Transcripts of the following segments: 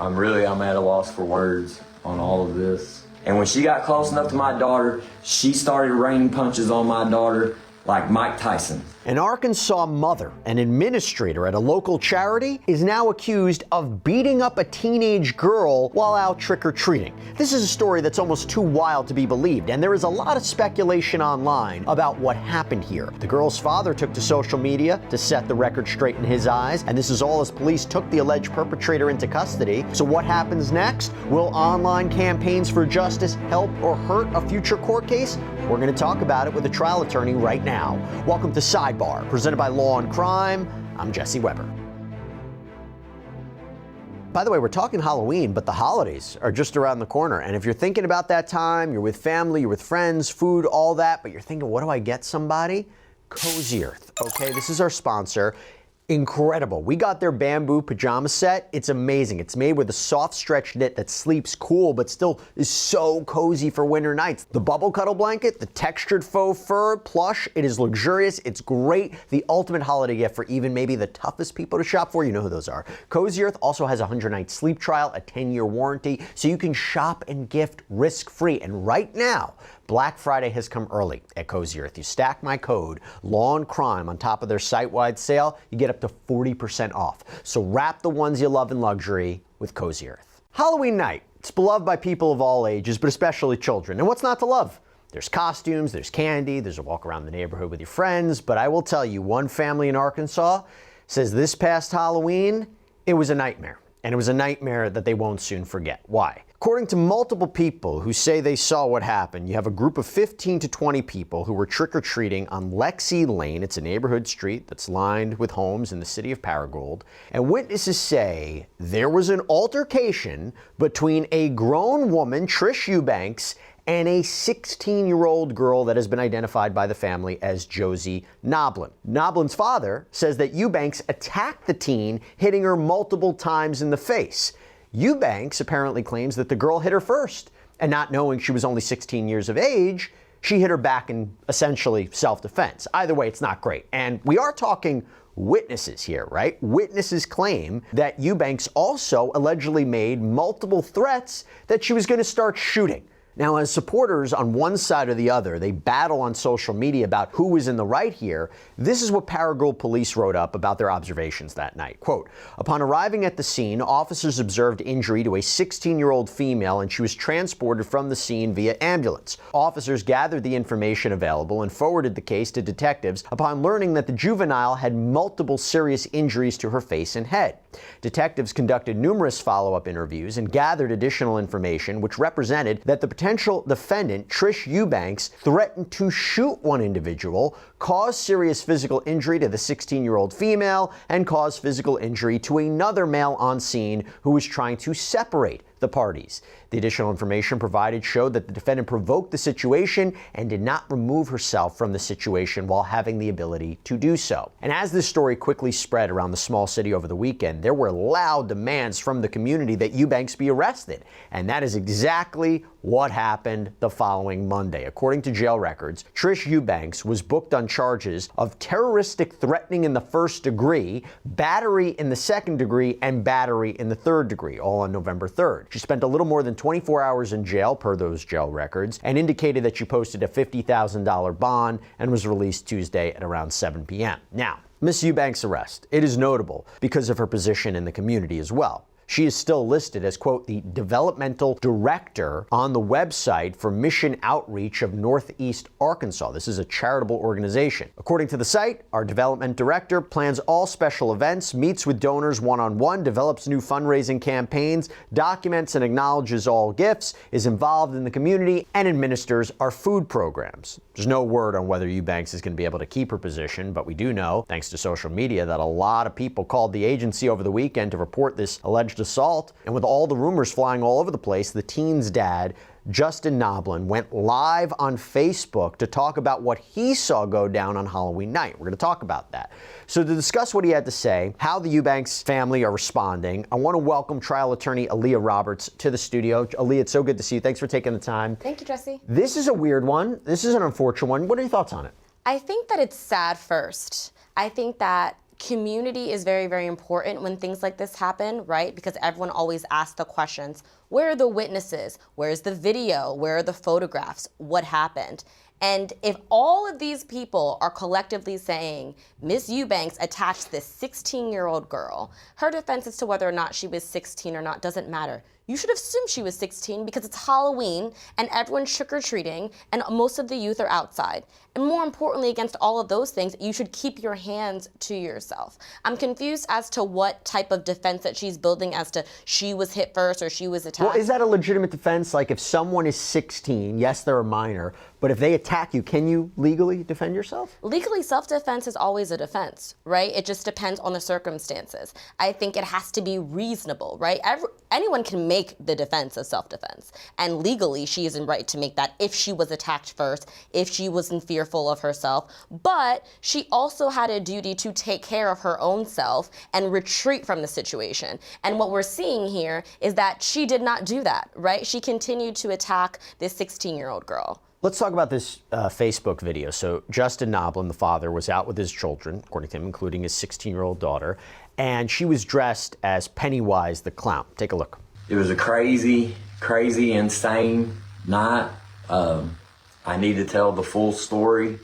I'm at a loss for words on all of this. And when she got close enough to my daughter, she started raining punches on my daughter like Mike Tyson. An Arkansas mother, an administrator at a local charity, is now accused of beating up a teenage girl while out trick-or-treating. This is a story that's almost too wild to be believed, and there is a lot of speculation online about what happened here. The girl's father took to social media to set the record straight in his eyes, and this is all as police took the alleged perpetrator into custody. So what happens next? Will online campaigns for justice help or hurt a future court case? We're going to talk about it with a trial attorney right now. Welcome to Sidebar, presented by Law&Crime. I'm Jesse Weber. By the way, we're talking Halloween, but the holidays are just around the corner. And if you're thinking about that time, you're with family, you're with friends, food, all that, but you're thinking, what do I get somebody? Cozy Earth, okay? This is our sponsor. Incredible. We got their bamboo pajama set. It's amazing. It's made with a soft stretch knit that sleeps cool but still is so cozy for winter nights. The bubble cuddle blanket, the textured faux fur plush, it is luxurious. It's great. The ultimate holiday gift for even maybe the toughest people to shop for. You know who those are. Cozy Earth also has a 100-night sleep trial, a 10-year warranty, so you can shop and gift risk-free. And right now, Black Friday has come early at Cozy Earth. You stack my code, Law&Crime, on top of their site-wide sale, you get up to 40% off. So wrap the ones you love in luxury with Cozy Earth. Halloween night. It's beloved by people of all ages, but especially children. And what's not to love? There's costumes, there's candy, there's a walk around the neighborhood with your friends. But I will tell you, one family in Arkansas says this past Halloween, it was a nightmare. And it was a nightmare that they won't soon forget. Why? According to multiple people who say they saw what happened, you have a group of 15 to 20 people who were trick-or-treating on Lexi Lane. It's a neighborhood street that's lined with homes in the city of Paragould. And witnesses say there was an altercation between a grown woman, Trish Eubanks, and a 16-year-old girl that has been identified by the family as Josie Noblin. Noblin's father says that Eubanks attacked the teen, hitting her multiple times in the face. Eubanks apparently claims that the girl hit her first, and not knowing she was only 16 years of age, she hit her back in essentially self-defense. Either way, it's not great. And we are talking witnesses here, right? Witnesses claim that Eubanks also allegedly made multiple threats that she was going to start shooting. Now, as supporters on one side or the other, they battle on social media about who was in the right here. This is what Paragould police wrote up about their observations that night. Quote, upon arriving at the scene, officers observed injury to a 16-year-old female, and she was transported from the scene via ambulance. Officers gathered the information available and forwarded the case to detectives upon learning that the juvenile had multiple serious injuries to her face and head. Detectives conducted numerous follow-up interviews and gathered additional information which represented that the potential defendant, Trish Eubanks, threatened to shoot one individual, cause serious physical injury to the 16-year-old female, and cause physical injury to another male on scene who was trying to separate the parties. The additional information provided showed that the defendant provoked the situation and did not remove herself from the situation while having the ability to do so. And as this story quickly spread around the small city over the weekend, there were loud demands from the community that Eubanks be arrested. And that is exactly what happened the following Monday. According to jail records, Trish Eubanks was booked on charges of terroristic threatening in the first degree, battery in the second degree, and battery in the third degree, all on November 3rd. She spent a little more than 24 hours in jail, per those jail records, and indicated that she posted a $50,000 bond and was released Tuesday at around 7 p.m. Now, Miss Eubanks' arrest, it is notable because of her position in the community as well. She is still listed as, quote, the developmental director on the website for Mission Outreach of Northeast Arkansas. This is a charitable organization. According to the site, our development director plans all special events, meets with donors one-on-one, develops new fundraising campaigns, documents and acknowledges all gifts, is involved in the community, and administers our food programs. There's no word on whether Eubanks is going to be able to keep her position, but we do know, thanks to social media, that a lot of people called the agency over the weekend to report this alleged assault. And with all the rumors flying all over the place, the teen's dad, Justin Noblin, went live on Facebook to talk about what he saw go down on Halloween night. We're going to talk about that. So to discuss what he had to say, how the Eubanks family are responding, I want to welcome trial attorney Alyssa Roberts to the studio. Alyssa, it's so good to see you. Thanks for taking the time. Thank you, Jesse. This is a weird one. This is an unfortunate one. What are your thoughts on it? I think that it's sad first. I think that community is very, very important when things like this happen, right? Because everyone always asks the questions, where are the witnesses? Where's the video? Where are the photographs? What happened? And if all of these people are collectively saying Miss Eubanks attached this 16-year-old girl, her defense as to whether or not she was 16 or not doesn't matter. You should assume she was 16 because it's Halloween and everyone's trick-or-treating and most of the youth are outside. And more importantly, against all of those things, you should keep your hands to yourself. I'm confused as to what type of defense that she's building as to she was hit first or she was attacked. Well, is that a legitimate defense? Like if someone is 16, yes, they're a minor, but if they attack you, can you legally defend yourself? Legally, self-defense is always a defense, right? It just depends on the circumstances. I think it has to be reasonable, right? Anyone can make the defense of self-defense. And legally, she is in right to make that if she was attacked first, if she wasn't fearful of herself. But she also had a duty to take care of her own self and retreat from the situation. And what we're seeing here is that she did not do that, right? She continued to attack this 16-year-old girl. Let's talk about this Facebook video. So Justin Noblin, the father, was out with his children, according to him, including his 16-year-old daughter, and she was dressed as Pennywise the clown. Take a look. It was a crazy, insane night. I need to tell the full story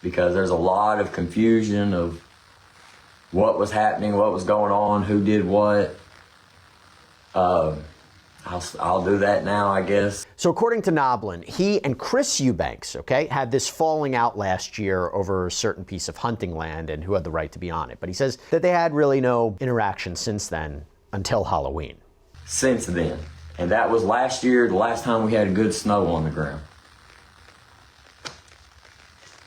because there's a lot of confusion of what was happening, what was going on, who did what. I'll do that now, I guess. So according to Noblin, he and Chris Eubanks, okay, had this falling out last year over a certain piece of hunting land and who had the right to be on it. But he says that they had really no interaction since then until Halloween. Since then. And that was last year, the last time we had good snow on the ground.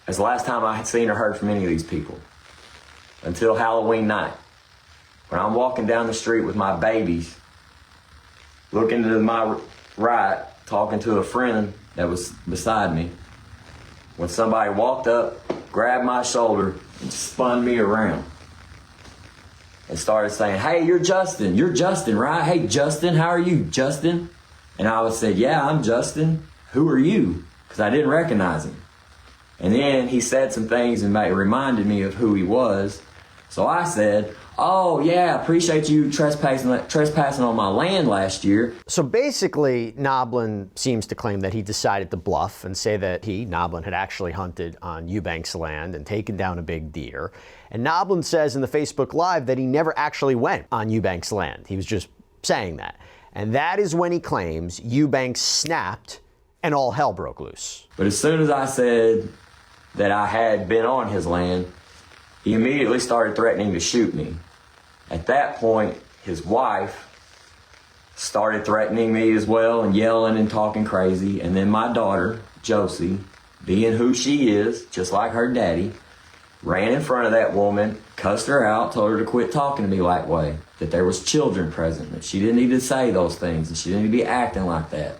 That's the last time I had seen or heard from any of these people. Until Halloween night. When I'm walking down the street with my babies, looking to my right, talking to a friend that was beside me, when somebody walked up, grabbed my shoulder, and spun me around. And started saying, hey, you're Justin, right? Hey, Justin, how are you, Justin? And I would say, yeah, I'm Justin. Who are you? Because I didn't recognize him. And then he said some things and reminded me of who he was. So I said, oh, yeah, appreciate you trespassing on my land last year. So basically, Noblin seems to claim that he decided to bluff and say that he, Noblin, had actually hunted on Eubanks' land and taken down a big deer. And Noblin says in the Facebook Live that he never actually went on Eubanks' land. He was just saying that. And that is when he claims Eubanks snapped and all hell broke loose. But as soon as I said that I had been on his land, he immediately started threatening to shoot me. At that point, his wife started threatening me as well and yelling and talking crazy. And then my daughter, Josie, being who she is, just like her daddy, ran in front of that woman, cussed her out, told her to quit talking to me that way, that there was children present, that she didn't need to say those things, and she didn't need to be acting like that.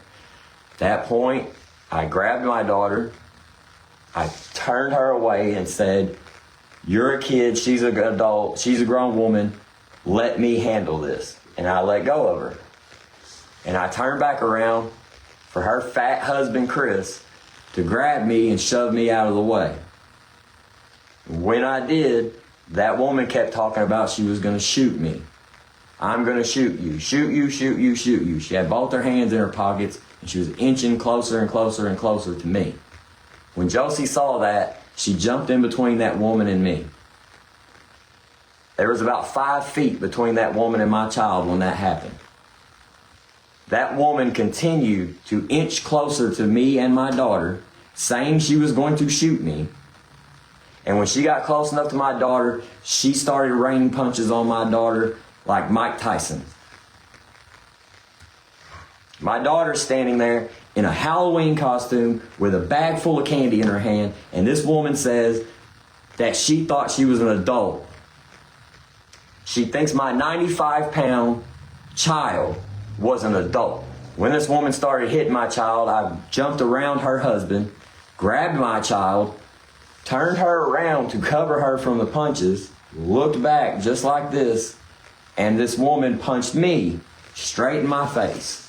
At that point, I grabbed my daughter, I turned her away and said, you're a kid, she's an adult, she's a grown woman, let me handle this. And I let go of her. And I turned back around for her fat husband, Chris, to grab me and shove me out of the way. When I did, that woman kept talking about she was going to shoot me. I'm going to shoot you, shoot you, shoot you, shoot you. She had both her hands in her pockets, and she was inching closer and closer and closer to me. When Josie saw that, she jumped in between that woman and me. There was about 5 feet between that woman and my child when that happened. That woman continued to inch closer to me and my daughter, saying she was going to shoot me. And when she got close enough to my daughter, she started raining punches on my daughter like Mike Tyson. My daughter's standing there in a Halloween costume with a bag full of candy in her hand, and this woman says that she thought she was an adult. She thinks my 95-pound child was an adult. When this woman started hitting my child, I jumped around her husband, grabbed my child, turned her around to cover her from the punches, looked back just like this, and this woman punched me straight in my face.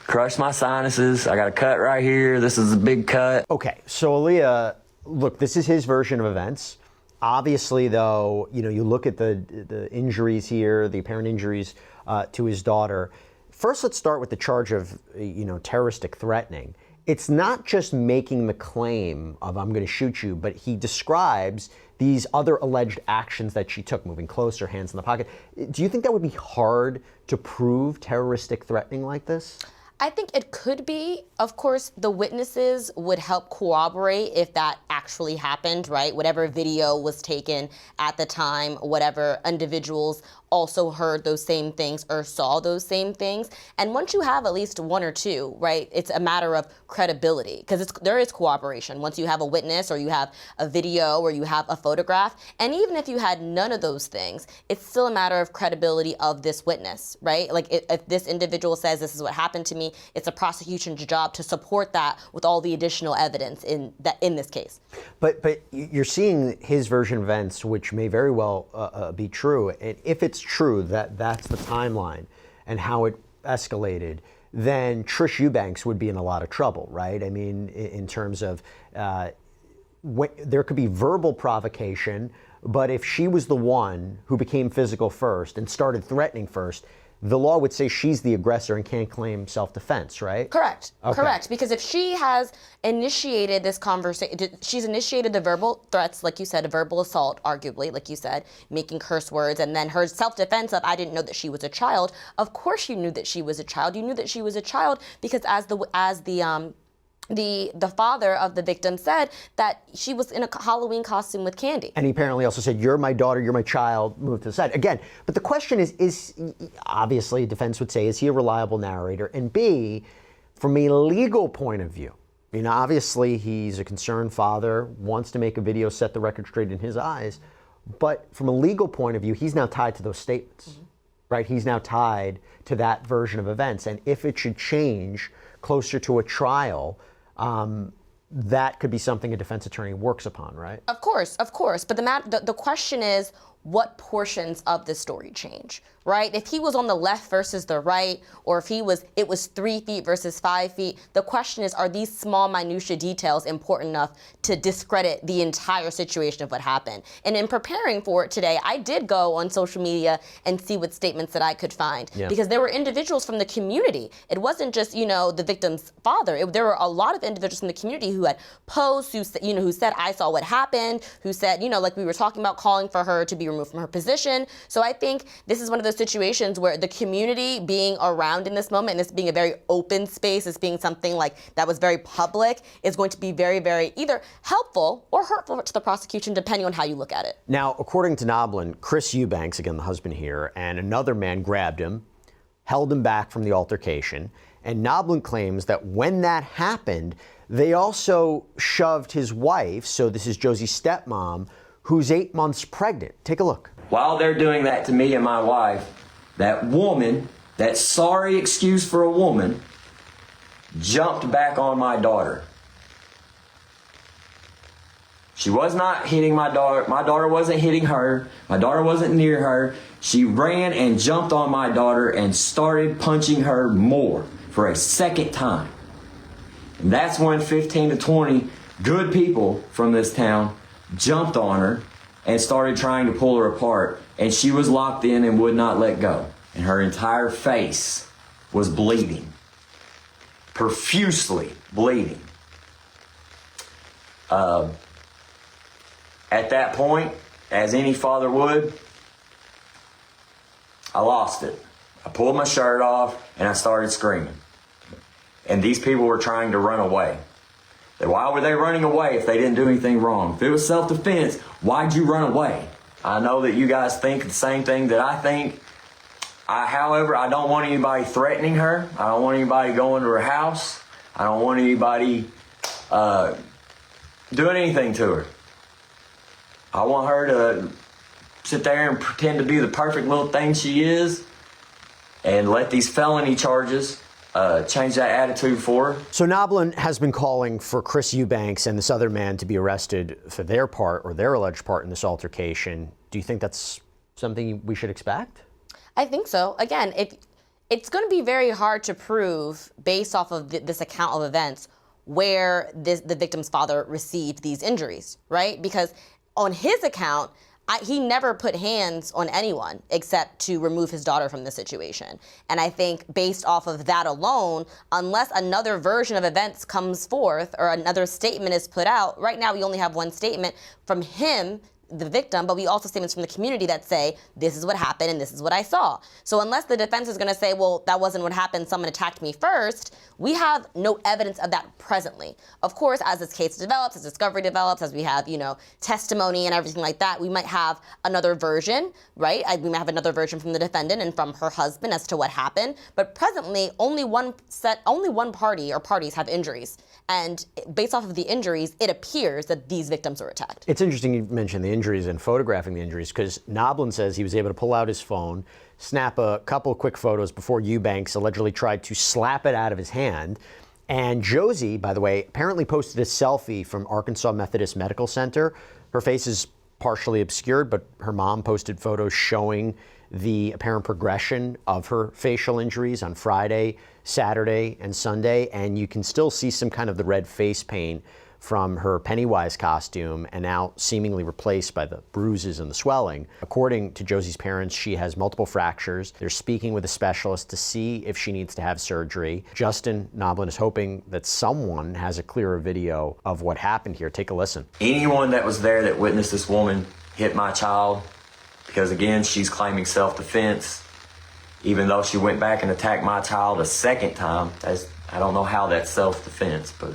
Crushed my sinuses. I got a cut right here. This is a big cut. Okay, so Aaliyah, look, this is his version of events. Obviously, though, you look at the injuries here, the apparent injuries to his daughter. First, let's start with the charge of, terroristic threatening. It's not just making the claim of "I'm going to shoot you," but he describes these other alleged actions that she took, moving closer, hands in the pocket. Do you think that would be hard to prove, terroristic threatening like this? I think it could be. Of course, the witnesses would help corroborate if that actually happened, right? Whatever video was taken at the time, whatever individuals also heard those same things or saw those same things. And once you have at least one or two, right, it's a matter of credibility, because there is corroboration. Once you have a witness or you have a video or you have a photograph, and even if you had none of those things, it's still a matter of credibility of this witness, right? Like if this individual says this is what happened to me, it's a prosecution's job to support that with all the additional evidence in this case. But you're seeing his version of events, which may very well be true. And if it's true that that's the timeline and how it escalated, then Trish Eubanks would be in a lot of trouble, right? I mean, in terms of there could be verbal provocation, but if she was the one who became physical first and started threatening first, the law would say she's the aggressor and can't claim self-defense, right? Correct. Okay. Correct. Because if she has initiated this conversation, she's initiated the verbal threats, like you said, a verbal assault, arguably, like you said, making curse words, and then her self-defense of, I didn't know that she was a child. Of course you knew that she was a child. You knew that she was a child because as the father of the victim said that she was in a Halloween costume with candy. And he apparently also said, "You're my daughter, you're my child, move to the side." Again, but the question is obviously, defense would say, is he a reliable narrator? And B, from a legal point of view, I mean, obviously he's a concerned father, wants to make a video, set the record straight in his eyes. But from a legal point of view, he's now tied to those statements, right? He's now tied to that version of events. And if it should change closer to a trial, that could be something a defense attorney works upon, right? Of course. But the question is, what portions of the story change, right? If he was on the left versus the right, or if it was 3 feet versus 5 feet, the question is, are these small minutia details important enough to discredit the entire situation of what happened? And in preparing for it today, I did go on social media and see what statements that I could find, because there were individuals from the community. It wasn't just, the victim's father. There were a lot of individuals from the community who had posed, who said, I saw what happened, who said, like we were talking about, calling for her to be removed from her position. So I think this is one of those situations where the community being around in this moment, and this being a very open space, this being something like that was very public, is going to be very, very either helpful or hurtful to the prosecution, depending on how you look at it. Now, according to Noblin, Chris Eubanks, again, the husband here, and another man grabbed him, held him back from the altercation, and Noblin claims that when that happened, they also shoved his wife, so this is Josie's stepmom, who's 8 months pregnant. Take a look. While they're doing that to me and my wife, that woman, that sorry excuse for a woman, jumped back on my daughter. She was not hitting my daughter. My daughter wasn't hitting her. My daughter wasn't near her. She ran and jumped on my daughter and started punching her more for a second time. And that's when 15 to 20 good people from this town jumped on her and started trying to pull her apart, and she was locked in and would not let go. And her entire face was bleeding, profusely bleeding. At that point, as any father would, I lost it. I pulled my shirt off and I started screaming. And these people were trying to run away. Why were they running away if they didn't do anything wrong? If it was self-defense, why'd you run away? I know that you guys think the same thing that I think. However, I don't want anybody threatening her. I don't want anybody going to her house. I don't want anybody doing anything to her. I want her to sit there and pretend to be the perfect little thing she is and let these felony charges change that attitude for her. So Noblin has been calling for Chris Eubanks and this other man to be arrested for their part or their alleged part in this altercation. Do you think that's something we should expect? I think so. Again, it's going to be very hard to prove based off of this account of events where the victim's father received these injuries, right? Because on his account, he never put hands on anyone except to remove his daughter from the situation. And I think based off of that alone, unless another version of events comes forth or another statement is put out, right now we only have one statement from him, the victim, but we also statements from the community that say, this is what happened and this is what I saw. So unless the defense is going to say, well, that wasn't what happened, someone attacked me first, we have no evidence of that presently. Of course, as this case develops, as discovery develops, as we have, testimony and everything like that, we might have another version, right? We might have another version from the defendant and from her husband as to what happened. But presently, only one party or parties have injuries. And based off of the injuries, it appears that these victims were attacked. It's interesting you mentioned the injuries and photographing the injuries, because Noblin says he was able to pull out his phone, snap a couple quick photos before Eubanks allegedly tried to slap it out of his hand. And Josie, by the way, apparently posted a selfie from Arkansas Methodist Medical Center. Her face is partially obscured, but her mom posted photos showing the apparent progression of her facial injuries on Friday, Saturday, and Sunday. And you can still see some kind of the red face paint from her Pennywise costume, and now seemingly replaced by the bruises and the swelling. According to Josie's parents, she has multiple fractures. They're speaking with a specialist to see if she needs to have surgery. Justin Noblin is hoping that someone has a clearer video of what happened here. Take a listen. Anyone that was there that witnessed this woman hit my child, because again, she's claiming self-defense, even though she went back and attacked my child a second time. I don't know how that's self-defense, but...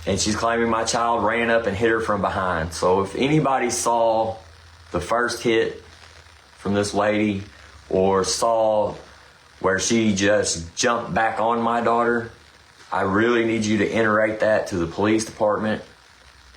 And she's claiming my child ran up and hit her from behind. So if anybody saw the first hit from this lady or saw where she just jumped back on my daughter, I really need you to iterate that to the police department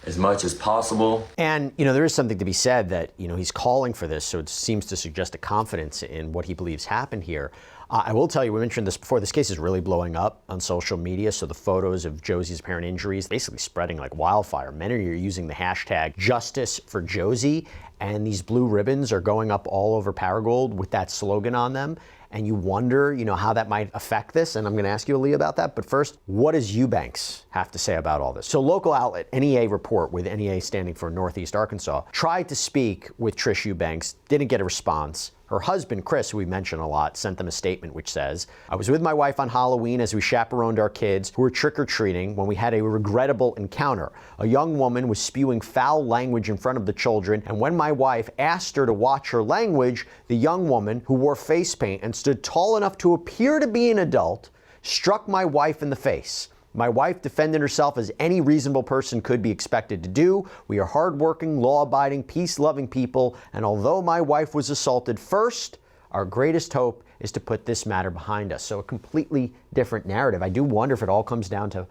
as much as possible. And, there is something to be said that, he's calling for this, so it seems to suggest a confidence in what he believes happened here. I will tell you, we mentioned this before, this case is really blowing up on social media, so the photos of Josie's apparent injuries basically spreading like wildfire. Many are using the hashtag #JusticeForJosie, and these blue ribbons are going up all over Paragould with that slogan on them. And you wonder, how that might affect this. And I'm going to ask you, Aaliyah, about that. But first, what does Eubanks have to say about all this? So local outlet, NEA Report, with NEA standing for Northeast Arkansas, tried to speak with Trish Eubanks, didn't get a response. Her husband, Chris, who we mention a lot, sent them a statement which says, I was with my wife on Halloween as we chaperoned our kids who were trick-or-treating when we had a regrettable encounter. A young woman was spewing foul language in front of the children, and when my wife asked her to watch her language, the young woman, who wore face paint and stood tall enough to appear to be an adult, struck my wife in the face. My wife defended herself as any reasonable person could be expected to do. We are hardworking, law-abiding, peace-loving people, and although my wife was assaulted first, our greatest hope is to put this matter behind us. So a completely different narrative. I do wonder if it all comes down to,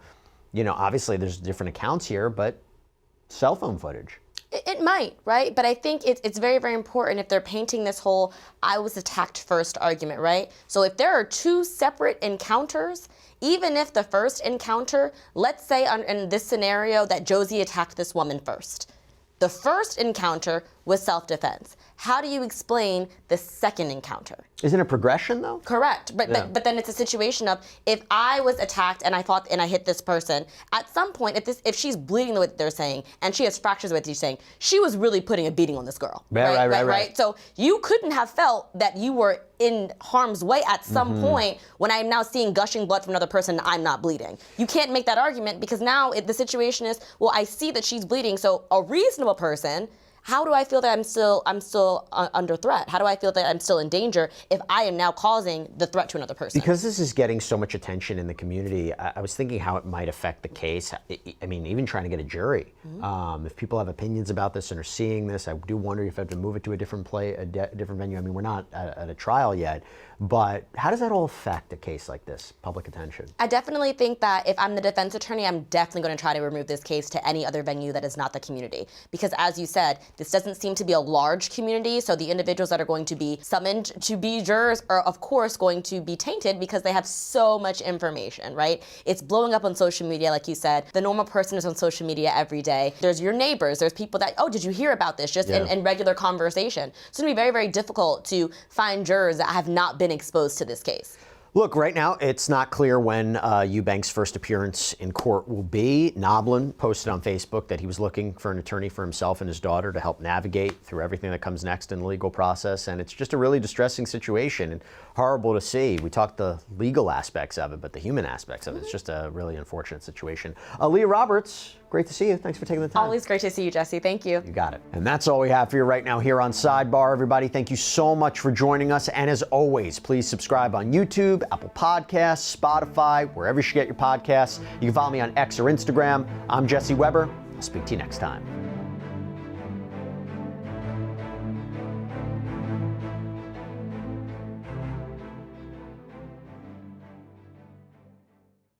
obviously there's different accounts here, but cell phone footage. It might, right? But I think it's very, very important if they're painting this whole I was attacked first argument, right? So if there are two separate encounters, even if the first encounter, let's say in this scenario that Josie attacked this woman first. The first encounter was self-defense. How do you explain the second encounter? Isn't it progression, though? Correct, but then it's a situation of if I was attacked and I hit this person, at some point if she's bleeding the way that they're saying and she has fractures the way that you're saying, she was really putting a beating on this girl. Right. So you couldn't have felt that you were in harm's way at some point when I'm now seeing gushing blood from another person and I'm not bleeding. You can't make that argument because now the situation is, well, I see that she's bleeding, so a reasonable person, how do I feel that I'm still under threat? How do I feel that I'm still in danger if I am now causing the threat to another person? Because this is getting so much attention in the community, I was thinking how it might affect the case. I mean, even trying to get a jury. If people have opinions about this and are seeing this, I do wonder if I have to move it to a different different venue. I mean, we're not at a trial yet, but how does that all affect a case like this, public attention? I definitely think that if I'm the defense attorney, I'm definitely going to try to remove this case to any other venue that is not the community. Because as you said, this doesn't seem to be a large community, so the individuals that are going to be summoned to be jurors are, of course, going to be tainted because they have so much information, right? It's blowing up on social media, like you said. The normal person is on social media every day. There's your neighbors. There's people that, oh, did you hear about this? Just in regular conversation. So it's going to be very, very difficult to find jurors that have not been exposed to this case. Look, right now, it's not clear when Eubank's first appearance in court will be. Noblin posted on Facebook that he was looking for an attorney for himself and his daughter to help navigate through everything that comes next in the legal process. And it's just a really distressing situation and horrible to see. We talked the legal aspects of it, but the human aspects of it, it's just a really unfortunate situation. Leah Roberts, great to see you. Thanks for taking the time. Always great to see you, Jesse. Thank you. You got it. And that's all we have for you right now here on Sidebar, everybody. Thank you so much for joining us. And as always, please subscribe on YouTube, Apple Podcasts, Spotify, wherever you should get your podcasts. You can follow me on X or Instagram. I'm Jesse Weber. I'll speak to you next time.